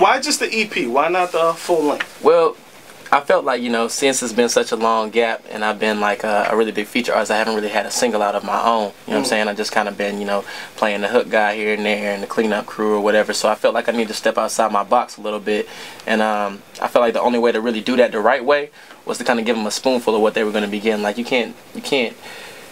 Why just the EP? Why not the full length? Well, I felt like, you know, since it's been such a long gap and I've been like a really big feature artist, I haven't really had a single out of my own. You know what I'm saying? I just kind of been, you know, playing the hook guy here and there and the cleanup crew or whatever. So I felt like I needed to step outside my box a little bit. And I felt like the only way to really do that the right way was to kind of give them a spoonful of what they were going to be getting. Like, you can't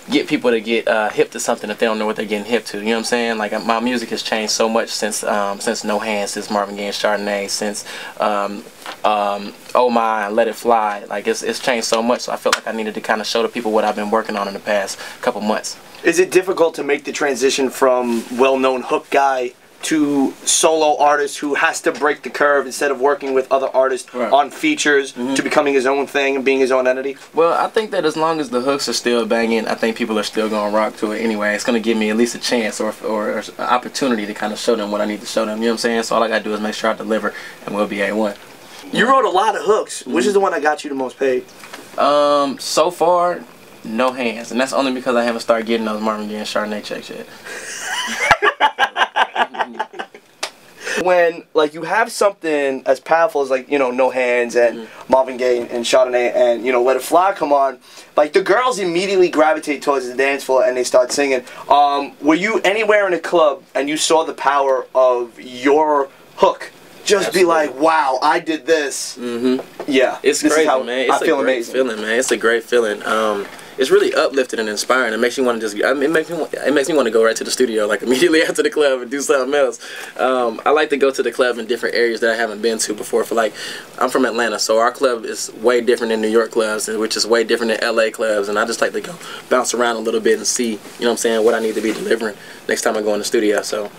get people to get hip to something if they don't know what they're getting hip to. You know what I'm saying? Like, my music has changed so much since No Hands, since Marvin Gaye and Chardonnay, since Oh My, Let It Fly. Like, it's changed so much, so I felt like I needed to kind of show the people what I've been working on in the past couple months. Is it difficult to make the transition from well-known hook guy to solo artist who has to break the curve instead of working with other artists on features to becoming his own thing and being his own entity? Well, I think that as long as the hooks are still banging, I think people are still going to rock to it anyway. It's going to give me at least a chance or an opportunity to kind of show them what I need to show them. You know what I'm saying? So all I got to do is make sure I deliver and we'll be A1. You wrote a lot of hooks. Which is the one that got you the most paid? So far, No Hands. And that's only because I haven't started getting those Marvin Gaye and Chardonnay checks yet. When, like, you have something as powerful as, like, you know, No Hands and Marvin Gaye and Chardonnay and, you know, Let It Fly come on, like, the girls immediately gravitate towards the dance floor and they start singing. Were you anywhere in a club and you saw the power of your hook? Just be like, wow, I did this. Yeah. It's crazy, man. It's I feel amazing. Feeling, man. It's a great feeling. It's really uplifting and inspiring. It makes you want to just, I mean, it makes me want to go right to the studio, like, immediately after the club and do something else. I like to go to the club in different areas that I haven't been to before. For, like, I'm from Atlanta, so our club is way different than New York clubs, which is way different than LA clubs, and I just like to go bounce around a little bit and see, you know what I'm saying, what I need to be delivering next time I go in the studio. So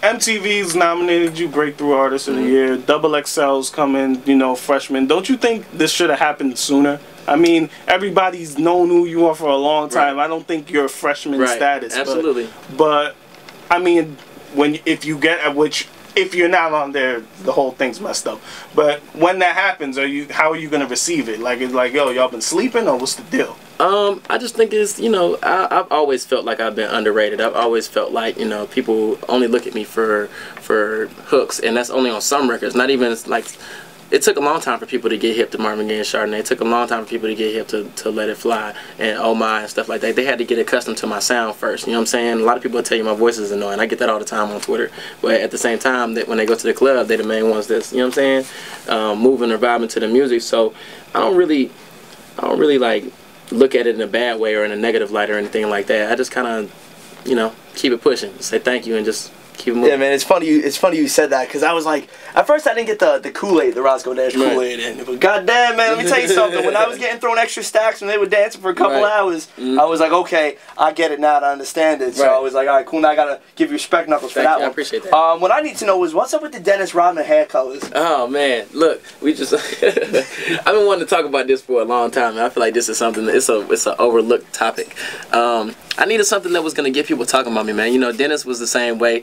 MTV's nominated you Breakthrough Artist of the Year. Double XL's coming, you know, freshman. Don't you think this should have happened sooner? I mean, everybody's known who you are for a long time. I don't think you're a freshman status. Absolutely. But I mean, if you're not on there, the whole thing's messed up. But when that happens, how are you gonna receive it? Like, it's like, yo, y'all been sleeping, or what's the deal? I just think it's, you know, I've always felt like I've been underrated. I've always felt like, you know, people only look at me for hooks, and that's only on some records. Not even, like, it took a long time for people to get hip to Marvin Gaye and Chardonnay. It took a long time for people to get hip to Let It Fly and Oh My and stuff like that. They had to get accustomed to my sound first. You know what I'm saying? A lot of people tell you my voice is annoying. I get that all the time on Twitter. But at the same time, that when they go to the club, they're the main ones that's, you know what I'm saying, moving or vibing to the music. So I don't really like look at it in a bad way or in a negative light or anything like that. I just kind of, you know, keep it pushing, say thank you, and just keep it moving. Yeah, man, it's funny you said that, because I was like, at first I didn't get the Kool-Aid, the Roscoe Dash Kool-Aid, and goddamn, man, let me tell you something. When I was getting thrown extra stacks when they were dancing for a couple hours, I was like, okay, I get it now, I understand it. So I was like, all right, cool, now I gotta give you respect knuckles for that one. I appreciate that. What I need to know is, what's up with the Dennis Rodman hair colors? Oh man, look, we just I've been wanting to talk about this for a long time, and I feel like this is something it's an overlooked topic. I needed something that was gonna get people talking about me, man. You know, Dennis was the same way.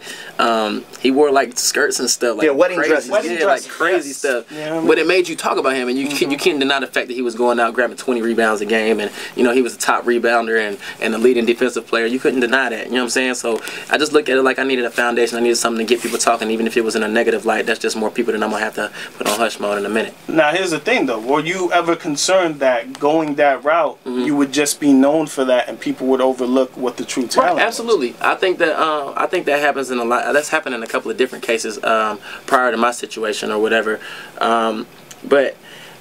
He wore like skirts and stuff, like wedding dresses, like crazy stuff. Yeah, I mean, but it made you talk about him, and you can't deny the fact that he was going out grabbing 20 rebounds a game, and you know he was a top rebounder and the leading defensive player. You couldn't deny that. You know what I'm saying? So I just look at it like I needed a foundation. I needed something to get people talking, even if it was in a negative light. That's just more people that I'm gonna have to put on hush mode in a minute. Now here's the thing, though. Were you ever concerned that going that route, you would just be known for that, and people would overlook what the true talent was? Absolutely. I think that happens in a lot. That's happened in a couple of different cases prior to my situation or whatever. But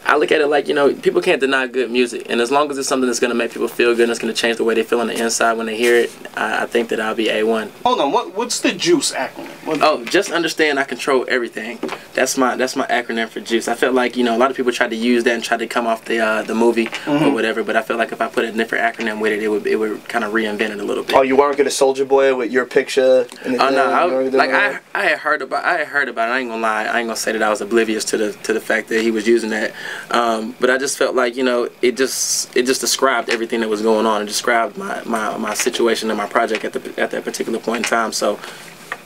I look at it like, you know, people can't deny good music, and as long as it's something that's going to make people feel good and it's going to change the way they feel on the inside when they hear it, I think that I'll be A1. Hold on, what's the JUICE acronym? Just understand I control everything. That's my acronym for JUICE. I felt like, you know, a lot of people tried to use that and tried to come off the movie or whatever, but I felt like if I put a different acronym with it, it would kind of reinvent it a little bit. Oh, you weren't gonna Soldier Boy with your picture? Oh no, I had heard about it. I ain't gonna lie. I ain't gonna say that I was oblivious to the fact that he was using that. But I just felt like, you know, it just described everything that was going on. It described my situation and my project at that particular point in time. So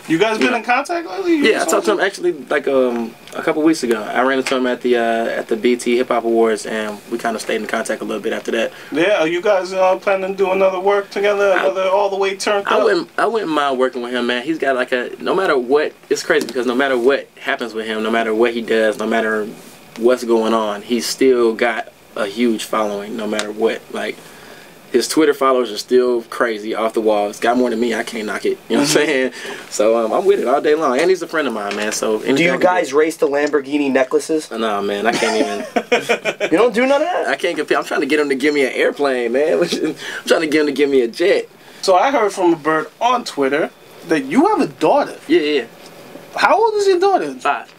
You guys been in contact lately? Yeah, I talked to him actually like a couple weeks ago. I ran into him at the BT Hip Hop Awards, and we kind of stayed in contact a little bit after that. Yeah, are you guys planning to do another work together, another all the way turned up? I wouldn't mind working with him, man. He's got like no matter what, it's crazy because no matter what happens with him, no matter what he does, no matter what's going on, he's still got a huge following no matter what. Like, his Twitter followers are still crazy, off the wall. It's got more than me. I can't knock it. You know what I'm saying? So I'm with it all day long. And he's a friend of mine, man. So do you guys race the Lamborghini necklaces? No, man. I can't even. You don't do none of that? I can't compete. I'm trying to get him to give me an airplane, man. I'm trying to get him to give me a jet. So I heard from a bird on Twitter that you have a daughter. Yeah. How old is your daughter? 5.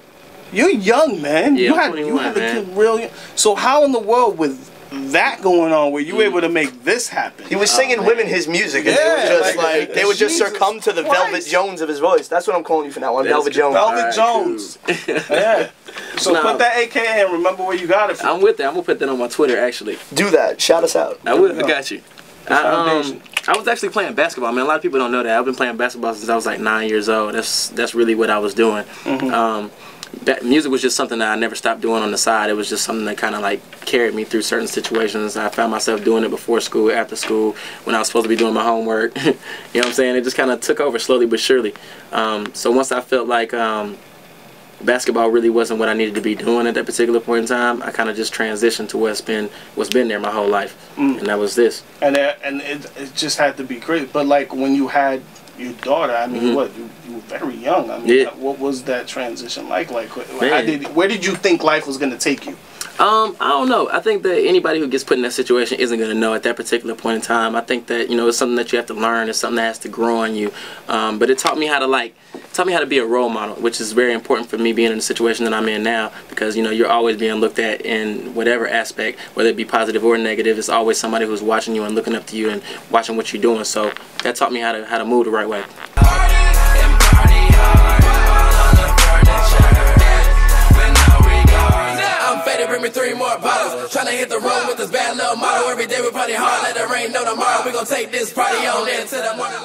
You're young, man. Yeah, you had a kid real young. So how in the world with that going on were you able to make this happen? He was singing women his music, and they would just succumb to the Velvet Jones of his voice. That's what I'm calling you from now on, Velvet Jones. Velvet Jones. Cool. Yeah. So put that AKA and remember where you got it from. I'm with that. I'm gonna put that on my Twitter actually. Do that. Shout us out. I will. I got you. I was actually playing basketball. I mean, a lot of people don't know that. I've been playing basketball since I was like 9 years old. That's really what I was doing. That music was just something that I never stopped doing on the side. It was just something that kind of like carried me through certain situations. I found myself doing it before school, after school, when I was supposed to be doing my homework. You know what I'm saying? It just kind of took over slowly but surely. So once I felt like basketball really wasn't what I needed to be doing at that particular point in time, I kind of just transitioned to what's been there my whole life, and that was this. And it just had to be crazy. But like when you had your daughter, I mean, you were very young. I mean, what was that transition like? Like, where did you think life was going to take you? I don't know. I think that anybody who gets put in that situation isn't going to know at that particular point in time. I think that, you know, it's something that you have to learn. It's something that has to grow on you. But it taught me how to be a role model, which is very important for me being in the situation that I'm in now, because, you know, you're always being looked at in whatever aspect, whether it be positive or negative. It's always somebody who's watching you and looking up to you and watching what you're doing. So that taught me how to move the right way. Bring me 3 more bottles. Tryna hit the road with this bad little motto. Every day we party hard, let the rain know tomorrow. We gon' take this party on into the morning.